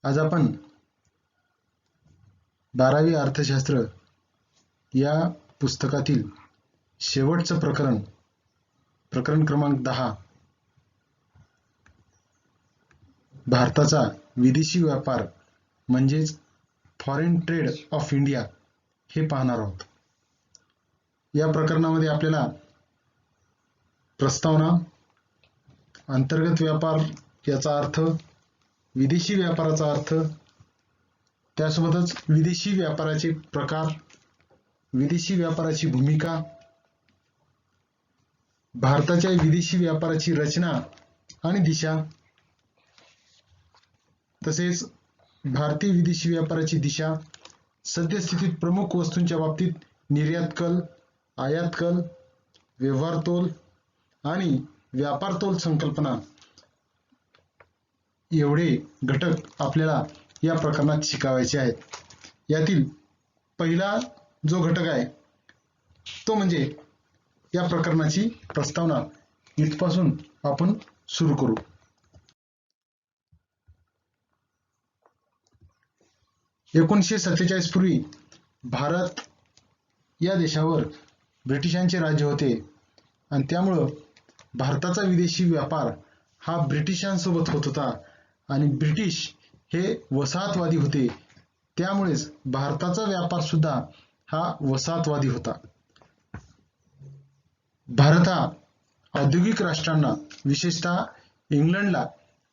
आज आपण 12वी अर्थशास्त्र या पुस्तकातील शेवटचं प्रकरण क्रमांक 10 भारताचा विदेशी व्यापार म्हणजेच फॉरेन ट्रेड ऑफ इंडिया हे पाहणार आहोत. या प्रकरणामध्ये आपल्याला प्रस्तावना, अंतर्गत व्यापार याचा अर्थ, विदेशी व्यापाराचा अर्थ, त्यासोबतच विदेशी व्यापाराचे प्रकार, विदेशी व्यापाराची भूमिका, भारताच्या विदेशी व्यापाराची रचना आणि दिशा, तसेच भारतीय विदेशी व्यापाराची दिशा, सद्यस्थितीत प्रमुख वस्तूंच्या बाबतीत निर्यात कल, आयात कल, व्यवहार तोल आणि व्यापार तोल संकल्पना एवढे घटक आपल्याला या प्रकरणात शिकावायचे आहेत. यातील पहिला जो घटक आहे तो म्हणजे या प्रकरणाची प्रस्तावना. इथपासून आपण सुरू करू. (1947) पूर्वी भारत या देशावर ब्रिटिशांचे राज्य होते आणि त्यामुळं भारताचा विदेशी व्यापार हा ब्रिटिशांसोबत होत होता आणि ब्रिटिश हे वसाहतवादी होते. त्यामुळेच भारताचा व्यापार सुद्धा हा वसाहतवादी होता. भारत हा औद्योगिक राष्ट्रांना, विशेषतः इंग्लंडला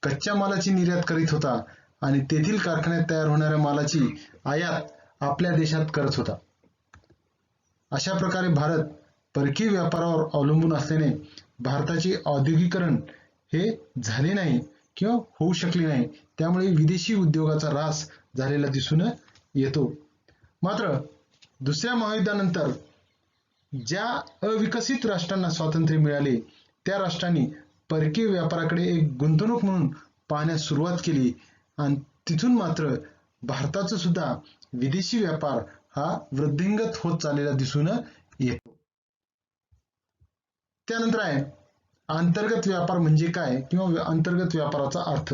कच्च्या मालाची निर्यात करीत होता आणि तेथील कारखान्यात तयार होणाऱ्या मालाची आयात आपल्या देशात करत होता. अशा प्रकारे भारत परकीय व्यापारावर अवलंबून असल्याने भारताचे औद्योगिकरण हे झाले नाही किंवा होऊ शकले नाही. त्यामुळे विदेशी उद्योगाचा ऱ्हास झालेला दिसून येतो. मात्र दुसऱ्या महायुद्धानंतर ज्या अविकसित राष्ट्रांना स्वातंत्र्य मिळाले त्या राष्ट्रांनी परकीय व्यापाराकडे एक गुंतवणूक म्हणून पाहण्यास सुरुवात केली आणि तिथून मात्र भारताचा सुद्धा विदेशी व्यापार हा वृद्धिंगत होत चाललेला दिसून येतो. त्यानंतर आहे अंतर्गत व्यापार म्हणजे काय किंवा अंतर्गत व्यापाराचा अर्थ.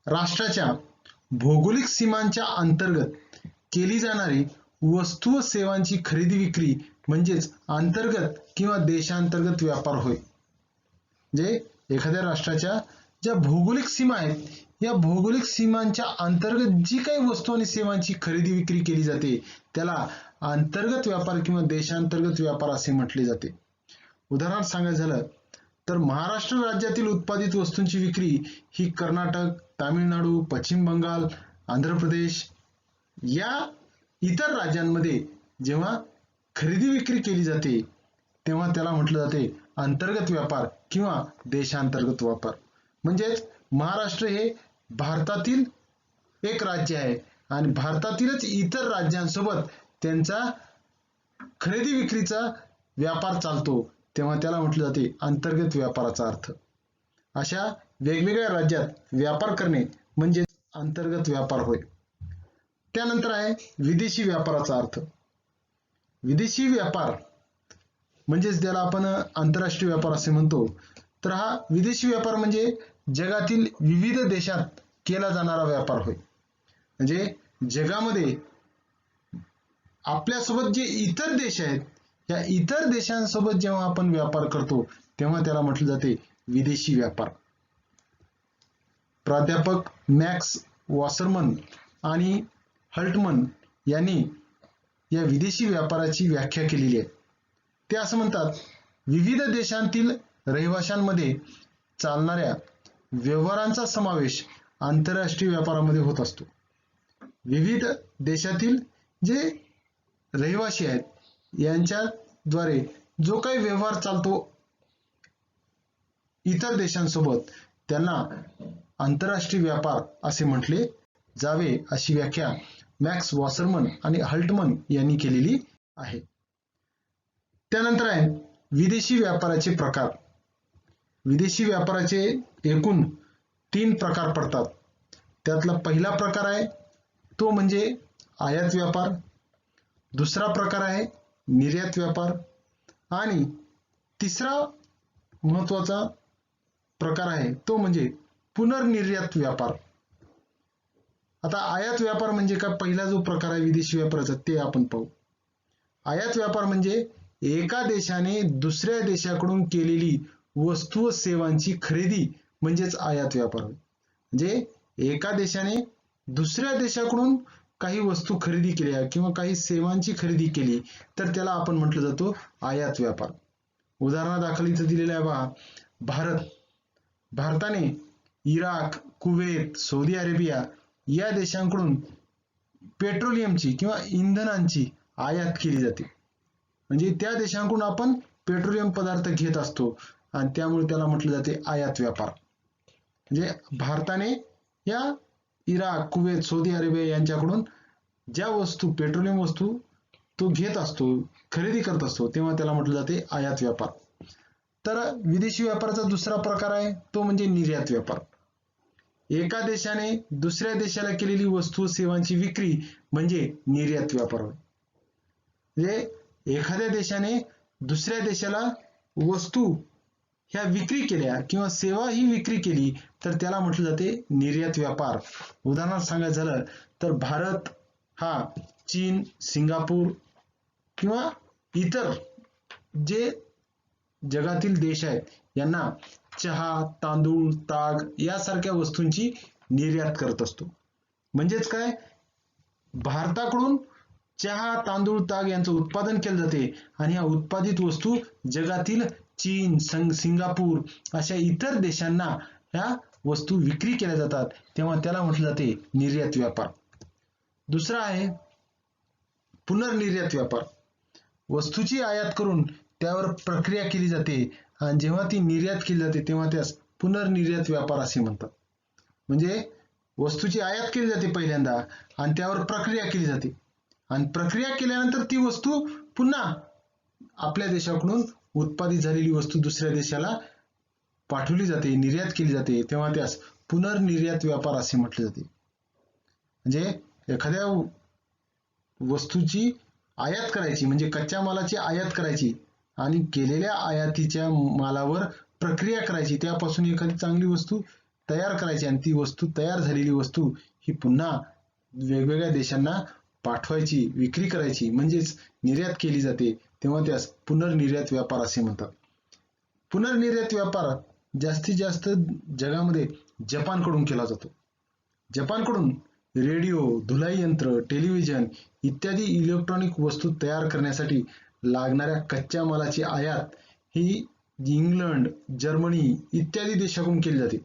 राष्ट्राच्या भौगोलिक सीमांच्या अंतर्गत केली जाणारी वस्तू व सेवांची खरेदी विक्री म्हणजेच अंतर्गत किंवा देशांतर्गत व्यापार होय. म्हणजे एखाद्या राष्ट्राच्या ज्या भौगोलिक सीमा आहेत या भौगोलिक सीमांच्या अंतर्गत जी काही वस्तू आणि सेवांची खरेदी विक्री केली जाते त्याला अंतर्गत व्यापार किंवा देशांतर्गत व्यापार असे म्हटले जाते. उदाहरणार्थ सांगायचं झालं तर महाराष्ट्र राज्यातील उत्पादित वस्तूंची विक्री ही कर्नाटक, तामिळनाडू, पश्चिम बंगाल, आंध्र प्रदेश या इतर राज्यांमध्ये जेव्हा खरेदी विक्री केली जाते तेव्हा त्याला म्हटलं जाते अंतर्गत व्यापार किंवा देशांतर्गत व्यापार. म्हणजेच महाराष्ट्र हे भारतातील एक राज्य आहे आणि भारतातीलच इतर राज्यांसोबत त्यांचा खरेदी विक्रीचा व्यापार चालतो तेव्हा त्याला म्हटलं जाते अंतर्गत व्यापाराचा अर्थ. अशा वेगवेगळ्या राज्यात व्यापार करणे म्हणजे अंतर्गत व्यापार होय. त्यानंतर आहे विदेशी व्यापाराचा अर्थ. विदेशी व्यापार म्हणजेच ज्याला आपण आंतरराष्ट्रीय व्यापार असे म्हणतो. तर हा विदेशी व्यापार म्हणजे जगातील विविध देशात केला जाणारा व्यापार होय. म्हणजे जगामध्ये आपल्यासोबत जे इतर देश आहेत या इतर देशांसोबत जेव्हा आपण व्यापार करतो तेव्हा त्याला म्हटले जाते विदेशी व्यापार. प्राध्यापक मॅक्स वॉसरमन आणि हल्टमन यांनी या विदेशी व्यापाराची व्याख्या केलेली आहे. ते असं म्हणतात, विविध देशांतील रहिवाशांमध्ये चालणाऱ्या व्यवहारांचा समावेश आंतरराष्ट्रीय व्यापारामध्ये होत असतो. विविध देशातील जे रहिवासी आहेत यांच्याद्वारे जो काही व्यवहार चालतो इतर देशांसोबत त्यांना आंतरराष्ट्रीय व्यापार असे म्हटले जावे अशी व्याख्या मॅक्स वॉसरमन आणि हल्टमन यांनी केलेली आहे. त्यानंतर आहे विदेशी व्यापाराचे प्रकार. विदेशी व्यापाराचे एकूण 3 प्रकार पडतात. त्यातला पहिला प्रकार आहे तो म्हणजे आयात व्यापार, दुसरा प्रकार आहे निर्यात व्यापार आणि तिसरा महत्वाचा प्रकार आहे तो म्हणजे पुनर्निर्यात व्यापार. आता आयात व्यापार म्हणजे काय, पहिला जो प्रकार आहे विदेशी व्यापाराचा ते आपण पाहू. आयात व्यापार म्हणजे एका देशाने दुसऱ्या देशाकडून केलेली वस्तू व सेवांची खरेदी म्हणजेच आयात व्यापार. म्हणजे एका देशाने दुसऱ्या देशाकडून काही वस्तू खरेदी केल्या किंवा काही सेवांची खरेदी केली तर त्याला आपण म्हटलं जातो आयात व्यापार. उदाहरणादाखल इथं दिलेलं आहे पहा, भारताने इराक, कुवेत, सौदी अरेबिया या देशांकडून पेट्रोलियमची किंवा इंधनांची आयात केली जाते. म्हणजे त्या देशांकडून आपण पेट्रोलियम पदार्थ घेत असतो आणि त्यामुळे त्याला म्हटलं जाते आयात व्यापार. म्हणजे भारताने या इराक, कुवेत, सौदी अरेबिया यांच्याकडून ज्या वस्तू, पेट्रोलियम वस्तू तो घेत असतो, खरेदी करत असतो, तेव्हा त्याला म्हटलं जाते आयात व्यापार. तर विदेशी व्यापाराचा दुसरा प्रकार आहे तो म्हणजे निर्यात व्यापार. एका देशाने दुसऱ्या देशाला केलेली वस्तू सेवांची विक्री म्हणजे निर्यात व्यापार. म्हणजे एखाद्या देशाने दुसऱ्या देशाला वस्तू ह्या विक्री केल्या किंवा सेवा ही विक्री केली तर त्याला म्हटलं जाते निर्यात व्यापार. उदाहरणार्थ सांगायचं झालं तर भारत हा चीन, सिंगापूर किंवा इतर जे जगातील देश आहेत यांना चहा, तांदूळ, ताग यासारख्या वस्तूंची निर्यात करत असतो. म्हणजेच काय, भारताकडून चहा, तांदूळ, ताग यांचं उत्पादन केलं जाते आणि या उत्पादित वस्तू जगातील चीन, सिंगापूर अशा इतर देशांना ह्या वस्तू विक्री केल्या जातात, तेव्हा त्याला म्हटलं जाते निर्यात व्यापार. दुसरा आहे पुनर्निर्यात व्यापार. वस्तूची आयात करून त्यावर प्रक्रिया केली जाते आणि जेव्हा ती निर्यात केली जाते तेव्हा त्यास पुनर्निर्यात व्यापार असे म्हणतात. म्हणजे वस्तूची आयात केली जाते पहिल्यांदा आणि त्यावर प्रक्रिया केली जाते आणि प्रक्रिया केल्यानंतर ती वस्तू पुन्हा आपल्या देशाकडून उत्पादित झालेली वस्तू दुसऱ्या देशाला पाठवली जाते, निर्यात केली जाते, तेव्हा त्यास पुनर्निर्यात व्यापार असे म्हटले जाते. म्हणजे एखाद्या वस्तूची आयात करायची म्हणजे कच्च्या मालाची आयात करायची आणि केलेल्या आयातीच्या मालावर प्रक्रिया करायची, त्यापासून एखादी चांगली वस्तू तयार करायची आणि ती वस्तू, तयार झालेली वस्तू ही पुन्हा वेगवेगळ्या देशांना पाठवायची, विक्री करायची म्हणजेच निर्यात केली जाते, तेव्हा त्यास पुनर्निर्यात व्यापार असे म्हणतात. पुनर्निर्यात व्यापार जास्तीत जास्त जगामध्ये जपानकडून केला जातो. जपानकडून रेडिओ, धुलाई यंत्र, टेलिव्हिजन इत्यादी इलेक्ट्रॉनिक वस्तू तयार करण्यासाठी लागणाऱ्या कच्च्या मालाची आयात ही इंग्लंड, जर्मनी इत्यादी देशाकडून केली जाते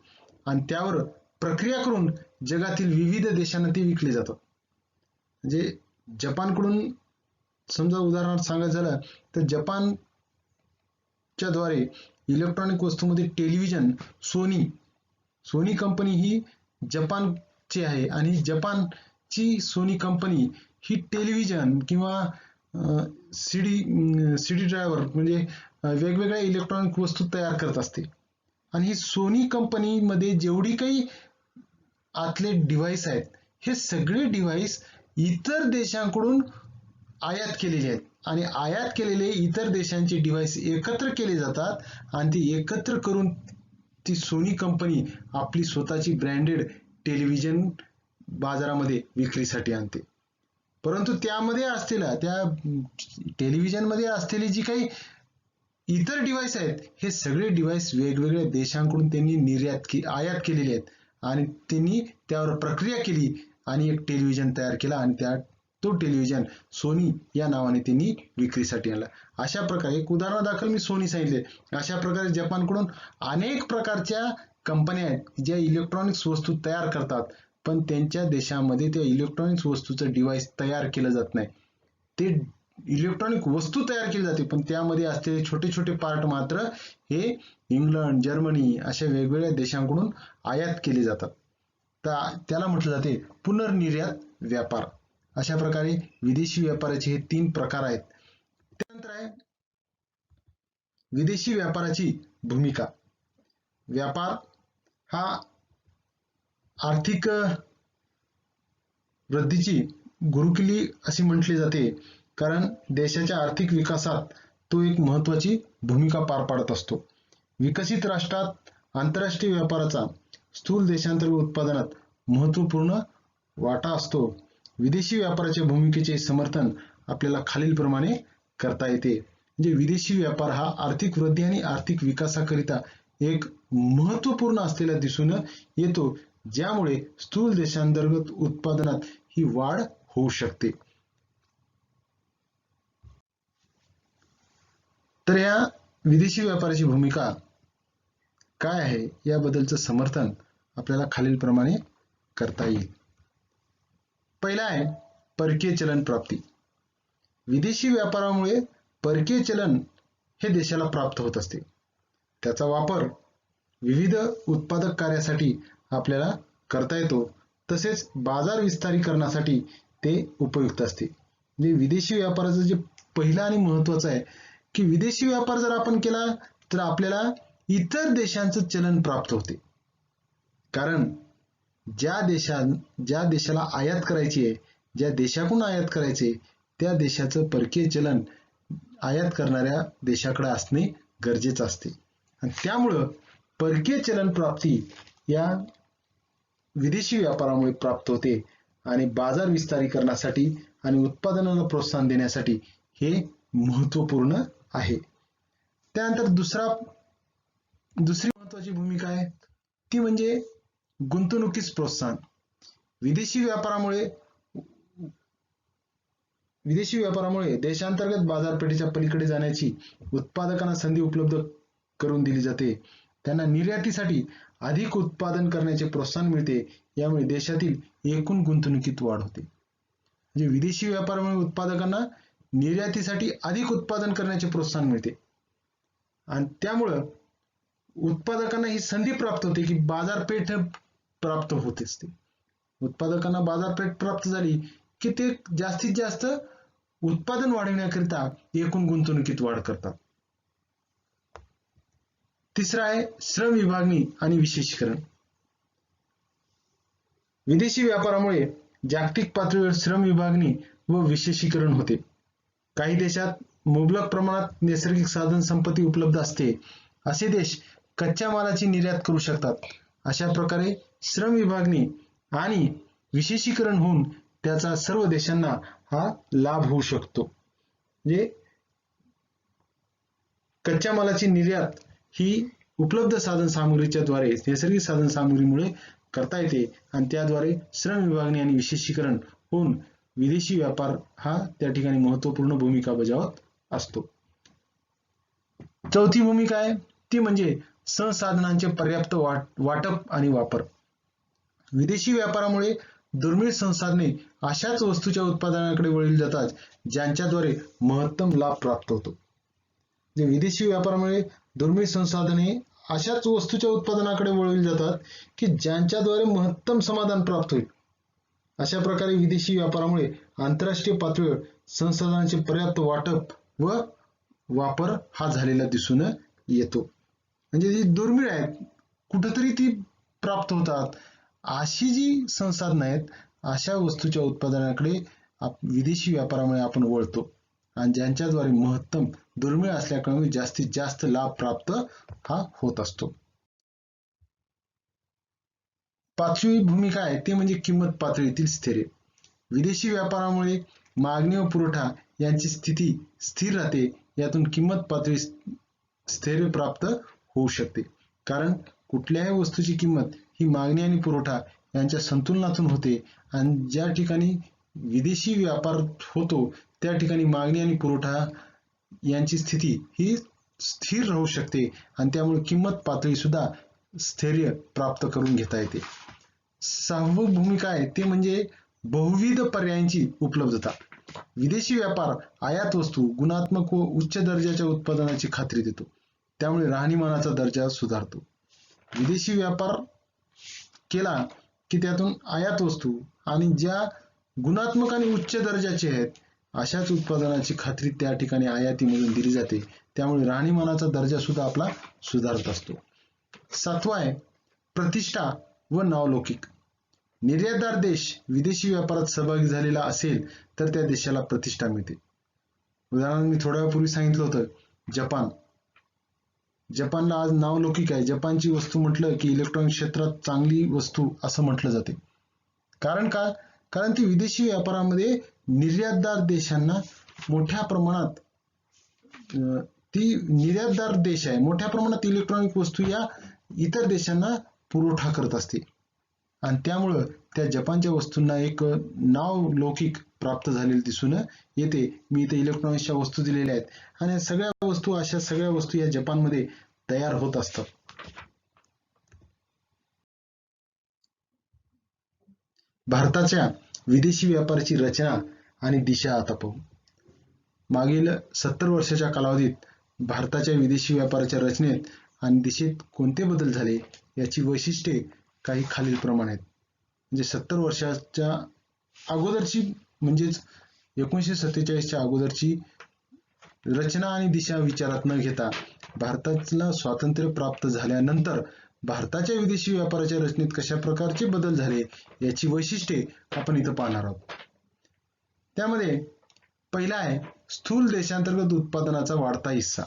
आणि त्यावर प्रक्रिया करून जगातील विविध देशांना ते विकले जातात. म्हणजे जपानकडून समजा उदाहरणार्थ सांगायचं झालं तर जपानच्या द्वारे इलेक्ट्रॉनिक वस्तूमध्ये टेलिव्हिजन, सोनी कंपनी ही जपानची आहे आणि जपानची सोनी कंपनी ही टेलिव्हिजन किंवा सीडी ड्रायव्हर म्हणजे वेगवेगळ्या इलेक्ट्रॉनिक वस्तू तयार करत असते. आणि ही सोनी कंपनीमध्ये जेवढी काही आतले डिव्हाइस आहेत हे सगळे डिव्हाइस इतर देशांकडून आयात केलेले आहेत आणि आयात केलेले इतर देशांचे डिव्हाइस एकत्र केले जातात आणि ती एकत्र करून ती सोनी कंपनी आपली स्वतःची ब्रँडेड टेलिव्हिजन बाजारामध्ये विक्रीसाठी आणते. परंतु त्यामध्ये असलेल्या त्या टेलिव्हिजनमध्ये असलेली जी काही इतर डिव्हाइस आहेत हे सगळे डिव्हाइस वेगवेगळ्या देशांकडून त्यांनी आयात केलेले आहेत आणि त्यांनी त्यावर प्रक्रिया केली आणि एक टेलिव्हिजन तयार केला आणि तो टेलिव्हिजन सोनी या नावाने त्यांनी विक्रीसाठी आणला. अशा प्रकारे एक उदाहरणादाखल मी सोनी सांगितले. अशा प्रकारे जपानकडून अनेक प्रकारच्या कंपन्या आहेत ज्या इलेक्ट्रॉनिक्स वस्तू तयार करतात, पण त्यांच्या देशामध्ये त्या इलेक्ट्रॉनिक्स वस्तूचं डिव्हाइस तयार केलं जात नाही. ते इलेक्ट्रॉनिक वस्तू तयार केली जाते पण त्यामध्ये असलेले छोटे छोटे पार्ट मात्र हे इंग्लंड, जर्मनी अशा वेगवेगळ्या देशांकडून आयात केले जातात. तर त्याला म्हटलं जाते पुनर्निर्यात व्यापार. अशा प्रकारे विदेशी व्यापाराचे हे 3 प्रकार आहेत. त्यानंतर आहे विदेशी व्यापाराची भूमिका. व्यापार हा आर्थिक वृद्धीची गुरुकिल्ली अशी म्हटली जाते, कारण देशाच्या आर्थिक विकासात तो एक महत्त्वाची भूमिका पार पाडत असतो. विकसित राष्ट्रात आंतरराष्ट्रीय व्यापाराचा स्थूल देशांतर्गत उत्पादनात महत्त्वपूर्ण वाटा असतो. विदेशी व्यापाराच्या भूमिकेचे समर्थन आपल्याला खालीलप्रमाणे करता येते. म्हणजे विदेशी व्यापार हा आर्थिक वृद्धी आणि आर्थिक विकासाकरिता एक महत्वपूर्ण असलेला दिसून येतो, ज्यामुळे स्थूल देशांतर्गत उत्पादनात ही वाढ होऊ शकते. तर या विदेशी व्यापाराची भूमिका काय आहे याबद्दलचं समर्थन आपल्याला खालीलप्रमाणे करता येईल. पहिला आहे परकीय चलन प्राप्ती. विदेशी व्यापारामुळे परकीय चलन हे देशाला प्राप्त होत असते. त्याचा वापर विविध उत्पादक कार्यासाठी आपल्याला करता येतो. तसेच बाजार विस्तारीकरणासाठी ते उपयुक्त असते. म्हणजे विदेशी व्यापाराचं जे पहिलं आणि महत्वाचं आहे की विदेशी व्यापार जर आपण केला तर आपल्याला इतर देशांचं चलन प्राप्त होते. कारण ज्या देशाला आयात करायची आहे, ज्या देशाकडून आयात करायचे त्या देशाचं परकीय चलन आयात करणाऱ्या देशाकडे असणे गरजेचं असते. आणि त्यामुळं परकीय चलन प्राप्ती या विदेशी व्यापारामुळे प्राप्त होते आणि बाजार विस्तारीकरणासाठी आणि उत्पादनाला प्रोत्साहन देण्यासाठी हे महत्वपूर्ण आहे. त्यानंतर दुसरी महत्वाची भूमिका आहे ती म्हणजे गुंतवणुकीस प्रोत्साहन. विदेशी व्यापारामुळे देशांतर्गत बाजारपेठेच्या पलीकडे जाण्याची उत्पादकांना संधी उपलब्ध करून दिली जाते. त्यांना निर्यातीसाठी अधिक उत्पादन करण्याचे प्रोत्साहन मिळते. यामुळे देशातील एकूण गुंतवणुकीत वाढ होते. म्हणजे विदेशी व्यापारामुळे उत्पादकांना निर्यातीसाठी अधिक उत्पादन करण्याचे प्रोत्साहन मिळते आणि त्यामुळं उत्पादकांना ही संधी प्राप्त होते की बाजारपेठ प्राप्त होत असते. उत्पादकांना बाजारपेठ प्राप्त झाली की ते जास्तीत जास्त उत्पादन वाढवण्याकरिता एकूण गुंतवणुकीत वाढ करतात. तिसरा आहे श्रम विभागणी आणि विशेषीकरण. विदेशी व्यापारामुळे जागतिक पातळीवर श्रम विभागणी व विशेषीकरण होते. काही देशात मुबलक प्रमाणात नैसर्गिक साधन संपत्ती उपलब्ध असते. असे देश कच्च्या मालाची निर्यात करू शकतात. अशा प्रकारे श्रम विभागणी आणि विशेषीकरण होऊन त्याचा सर्व देशांना हा लाभ होऊ शकतो. म्हणजे कच्च्या मालाची निर्यात ही उपलब्ध साधन सामग्रीच्या द्वारे नैसर्गिक साधन सामग्रीमुळे करता येते आणि त्याद्वारे श्रम विभागणी आणि विशेषीकरण होऊन विदेशी व्यापार हा त्या ठिकाणी महत्वपूर्ण भूमिका बजावत असतो. चौथी भूमिका आहे ती म्हणजे संसाधनांचे पर्याप्त वाटप आणि वापर. विदेशी व्यापारामुळे दुर्मिळ संसाधने अशाच वस्तूच्या उत्पादनाकडे वळली जातात ज्यांच्याद्वारे महत्तम लाभ प्राप्त होतो. विदेशी व्यापारामुळे दुर्मिळ संसाधने अशाच वस्तूच्या उत्पादनाकडे वळवली जातात की ज्यांच्याद्वारे महत्तम समाधान प्राप्त होईल. अशा प्रकारे विदेशी व्यापारामुळे आंतरराष्ट्रीय पातळीवर संसाधनांचे पर्याप्त वाटप व वापर हा झालेला दिसून येतो. म्हणजे जी दुर्मिळ आहेत कुठंतरी ती प्राप्त होतात अशी जी संसाधनं आहेत अशा वस्तूच्या उत्पादनाकडे विदेशी व्यापारामुळे आपण वळतो आणि ज्यांच्याद्वारे महत्तम दुर्मिळ असल्यामुळे जास्तीत जास्त लाभ प्राप्त हा होत असतो. पाचवी भूमिका आहे ते म्हणजे किंमत पातळीतील स्थैर्य. विदेशी व्यापारामुळे मागणी व पुरवठा यांची स्थिती स्थिर राहते. यातून किंमत पातळी स्थैर्य प्राप्त होऊ शकते. कारण कुठल्याही वस्तूची किंमत ही मागणी आणि पुरवठा यांच्या संतुलनातून होते आणि ज्या ठिकाणी विदेशी व्यापार होतो त्या ठिकाणी मागणी आणि पुरवठा यांची स्थिती ही स्थिर राहू शकते आणि त्यामुळे किंमत पातळी सुद्धा स्थैर्य प्राप्त करून घेता येते. सहावी भूमिका आहे ते म्हणजे बहुविध पर्यायांची उपलब्धता. विदेशी व्यापार आयात वस्तू गुणात्मक व उच्च दर्जाच्या उत्पादनाची खात्री देतो. त्यामुळे राहणीमानाचा दर्जा सुधारतो. विदेशी व्यापार केला की त्यातून आयात वस्तू आणि ज्या गुणात्मक आणि उच्च दर्जाचे आहेत अशाच उत्पादनाची खात्री त्या ठिकाणी आयातीमधून दिली जाते. त्यामुळे राहणीमानाचा दर्जा सुद्धा आपला सुधारत असतो. सातवा आहे प्रतिष्ठा व नावलौकिक. निर्यातदार देश विदेशी व्यापारात सहभागी झालेला असेल तर त्या देशाला प्रतिष्ठा मिळते. उदाहरणार्थ मी थोड्या वेळापूर्वी सांगितलं होतं जपानला आज नावलौकिक आहे. जपानची वस्तू म्हटलं की इलेक्ट्रॉनिक क्षेत्रात चांगली वस्तू असं म्हटलं जाते. कारण का कारण ती विदेशी व्यापारामध्ये निर्यातदार देशांना मोठ्या प्रमाणात ती निर्यातदार देश आहे, मोठ्या प्रमाणात इलेक्ट्रॉनिक वस्तू या इतर देशांना पुरवठा करत असते आणि त्यामुळं त्या जपानच्या वस्तूंना एक नावलौकिक प्राप्त झालेले दिसून येते. मी इथे इलेक्ट्रॉनिक्सच्या वस्तू दिलेल्या आहेत आणि अशा सगळ्या वस्तू या जपानमध्ये तयार होत असतात. भारताच्या विदेशी व्यापाराची रचना आणि दिशा आता पाहू. मागील 70 वर्षाच्या कालावधीत भारताच्या विदेशी व्यापाराच्या रचनेत आणि दिशेत कोणते बदल झाले याची वैशिष्ट्ये काही खालीलप्रमाणे आहेत. म्हणजे 70 वर्षाच्या अगोदरची म्हणजेच 1947च्या अगोदरची रचना आणि दिशा विचारात न घेता भारताला स्वातंत्र्य प्राप्त झाल्यानंतर भारताच्या विदेशी व्यापाराच्या रचनेत कशा प्रकारचे बदल झाले याची वैशिष्ट्ये आपण इथं पाहणार आहोत. त्यामध्ये पहिला आहे स्थूल देशांतर्गत उत्पादनाचा वाढता हिस्सा.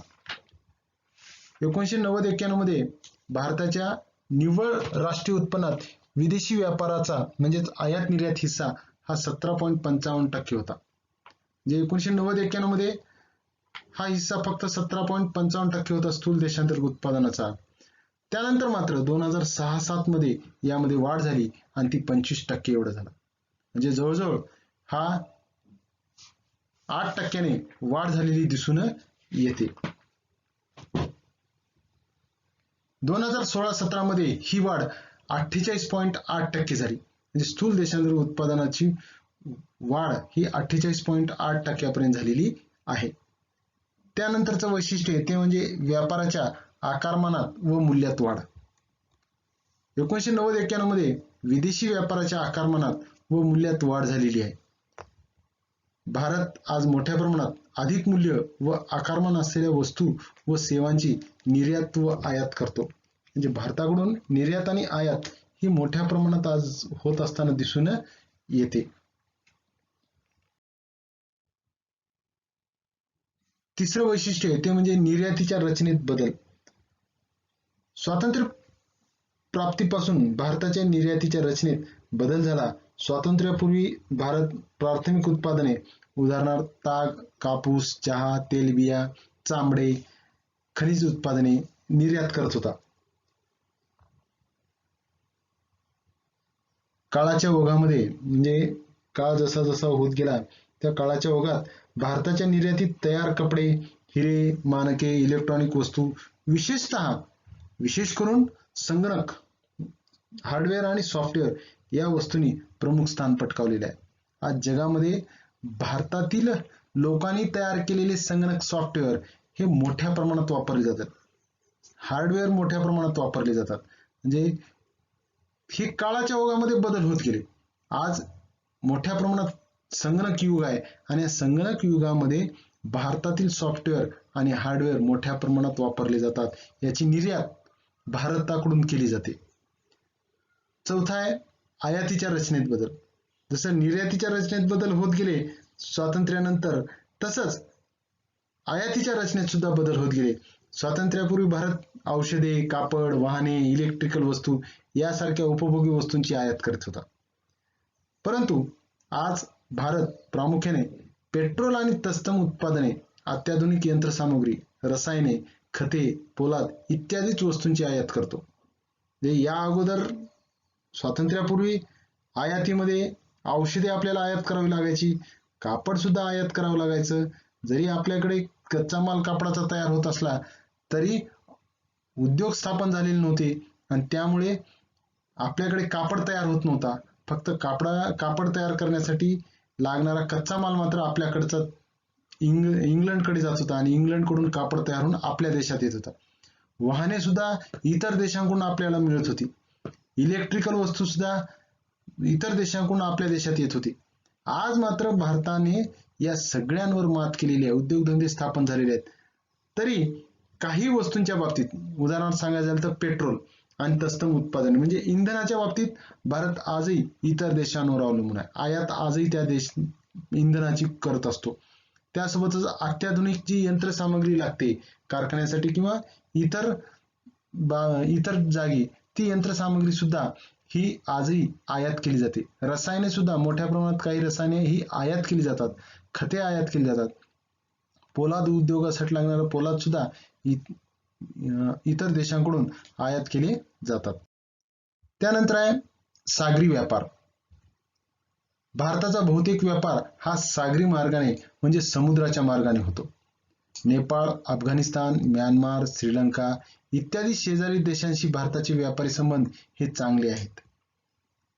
1990-91 मध्ये भारताच्या निव्वळ राष्ट्रीय उत्पन्नात विदेशी व्यापाराचा म्हणजेच आयात निर्यात हिस्सा हा 17.55% होता. जे 1990-91 मध्ये हा हिस्सा फक्त 17.55% होता स्थूल देशांतर्गत उत्पादनाचा. त्यानंतर मात्र 2006-07 मध्ये यामध्ये वाढ झाली आणि ती 25% एवढं झालं. म्हणजे जवळजवळ हा 8% वाढ झालेली दिसून येते. 2016-17 मध्ये ही वाढ 48.8% झाली. म्हणजे स्थूल देशांतर्गत उत्पादनाची वाढ ही 48.8% पर्यंत झालेली आहे. त्यानंतरचं वैशिष्ट्य ते म्हणजे व्यापाराच्या आकारमानात व मूल्यात वाढ. 1990-91 मध्ये विदेशी व्यापाराच्या आकारमानात व मूल्यात वाढ झालेली आहे. भारत आज मोठ्या प्रमाणात अधिक मूल्य व आकारमान असलेल्या वस्तू व सेवांची निर्यात व आयात करतो. म्हणजे भारताकडून निर्यात आणि आयात ही मोठ्या प्रमाणात आज होत असताना दिसून येते. तिसरं वैशिष्ट्य ते म्हणजे निर्यातीच्या रचनेत बदल. स्वातंत्र्य प्राप्तीपासून भारताच्या निर्यातीच्या रचनेत बदल झाला. स्वातंत्र्यापूर्वी भारत प्राथमिक उत्पादने उदाहरणार्थ ताग, कापूस, चहा, तेलबिया, चामडे, खनिज उत्पादने निर्यात करत होता. काळाच्या ओघामध्ये म्हणजे काळ जसा जसा होत गेला त्या काळाच्या ओघात भारताच्या निर्यातीत तयार कपडे, हिरे, मानके, इलेक्ट्रॉनिक वस्तू विशेष करून संगणक, हार्डवेअर आणि सॉफ्टवेअर या वस्तूंनी प्रमुख स्थान पटकावलेले आहे. आज जगामध्ये भारतातील लोकांनी तयार केलेले संगणक सॉफ्टवेअर हे मोठ्या प्रमाणात वापरले जातात. हार्डवेअर मोठ्या प्रमाणात वापरले जातात. म्हणजे हे काळाच्या ओघामध्ये बदल होत गेले. आज मोठ्या प्रमाणात संगणक युग आहे आणि या संगणक युगामध्ये भारतातील सॉफ्टवेअर आणि हार्डवेअर मोठ्या प्रमाणात वापरले जातात. याची निर्यात भारताकडून केली जाते. चौथा आहे आयातीच्या रचनेत बदल. जसं निर्यातीच्या रचनेत बदल होत गेले स्वातंत्र्यानंतर तसंच आयातीच्या रचनेत सुद्धा बदल होत गेले. स्वातंत्र्यापूर्वी भारत औषधे, कापड, वाहने, इलेक्ट्रिकल वस्तू यासारख्या उपभोगी वस्तूंची आयात करत होता. परंतु आज भारत प्रामुख्याने पेट्रोल आणि तत्सम उत्पादने, अत्याधुनिक यंत्रसामुग्री, रसायने, खते, पोलाद इत्यादीच वस्तूंची आयात करतो. या अगोदर स्वातंत्र्यापूर्वी आयातीमध्ये औषधे आपल्याला आयात करावी लागायची, कापड सुद्धा आयात करावं लागायचं. जरी आपल्याकडे कच्चा माल कापडाचा तयार होत असला तरी उद्योग स्थापन झालेले नव्हते आणि त्यामुळे आपल्याकडे कापड तयार होत नव्हता. फक्त कापड तयार करण्यासाठी लागणारा कच्चा माल मात्र आपल्याकडचा इंग्लंडकडे जात होता आणि इंग्लंडकडून कापड तयार होऊन आपल्या देशात येत होता. वाहने सुद्धा इतर देशांकडून आपल्याला मिळत होती. इलेक्ट्रिकल वस्तू सुद्धा इतर देशांकडून आपल्या देशात येत होती. आज मात्र भारताने या सगळ्यांवर मात केलेली आहे. उद्योगधंदे स्थापन झालेले आहेत. तरी काही वस्तूंच्या बाबतीत उदाहरणार्थ सांगायचं झालं तर पेट्रोल आणि तत्सम उत्पादन म्हणजे इंधनाच्या बाबतीत भारत आजही इतर देशांवर अवलंबून आहे. आयात आजही त्या इंधनाची करत असतो. त्यासोबतच अत्याधुनिक जी यंत्रसामग्री लागते कारखान्यासाठी किंवा इतर जागी ती यंत्रसामग्री सुद्धा ही आजही आयात केली जाते. रसायने सुद्धा मोठ्या प्रमाणात काही रसायने ही आयात केली जातात. खते आयात केली जातात. पोलाद उद्योगासाठी लागणारं पोलाद सुद्धा इतर देशांकडून आयात केले जातात. त्यानंतर आहे सागरी व्यापार. भारताचा बहुतेक व्यापार हा सागरी मार्गाने म्हणजे समुद्राच्या मार्गाने होतो. नेपाळ, अफगाणिस्तान, म्यानमार, श्रीलंका इत्यादी शेजारी देशांशी भारताचे व्यापारी संबंध हे चांगले आहेत.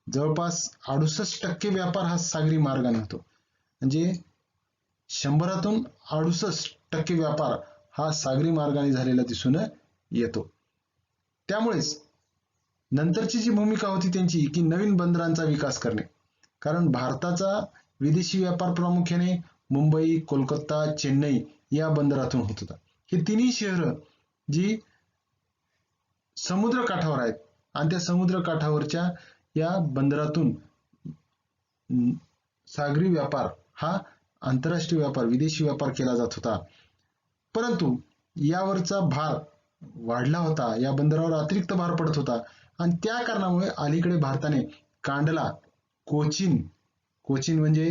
जवळपास 68% व्यापार हा सागरी मार्गाने होतो. म्हणजे 100तून 68% व्यापार हा सागरी मार्गाने झालेला दिसून येतो. त्यामुळेच नंतरची जी भूमिका होती त्यांची की नवीन बंदरांचा विकास करणे. कारण भारताचा विदेशी व्यापार प्रामुख्याने मुंबई, कोलकाता, चेन्नई या बंदरातून होत होता. हे तिन्ही शहरं जी समुद्र काठावर आहेत आणि त्या समुद्र काठावरच्या या बंदरातून सागरी व्यापार हा आंतरराष्ट्रीय व्यापार, विदेशी व्यापार केला जात होता. परंतु यावरचा भार वाढला होता, या बंदरावर अतिरिक्त भार पडत होता आणि त्या कारणामुळे अलीकडे भारताने कांडला, कोचीन म्हणजे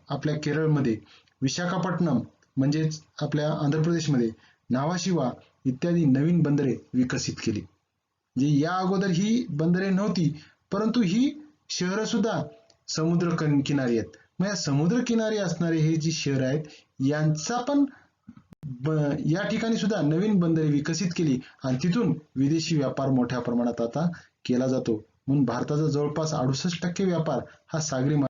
आपल्या केरळमध्ये, विशाखापट्टणम म्हणजेच आपल्या आंध्र प्रदेशमध्ये, नावाशिवा इत्यादी नवीन बंदरे विकसित केली. म्हणजे या अगोदर ही बंदरे नव्हती, परंतु ही शहरं सुद्धा समुद्र किनारी आहेत. मग या समुद्र किनारी असणारे हे जी शहर आहेत यांचा पण या ठिकाणी सुद्धा नवीन बंदरे विकसित केली आणि तिथून विदेशी व्यापार मोठ्या प्रमाणात आता केला जातो. म्हणून भारताचा जवळपास 68% व्यापार हा सागरी मार्ग.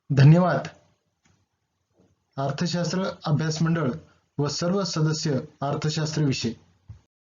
धन्यवाद. अर्थशास्त्र अभ्यास मंडळ व सर्व सदस्य अर्थशास्त्र विषय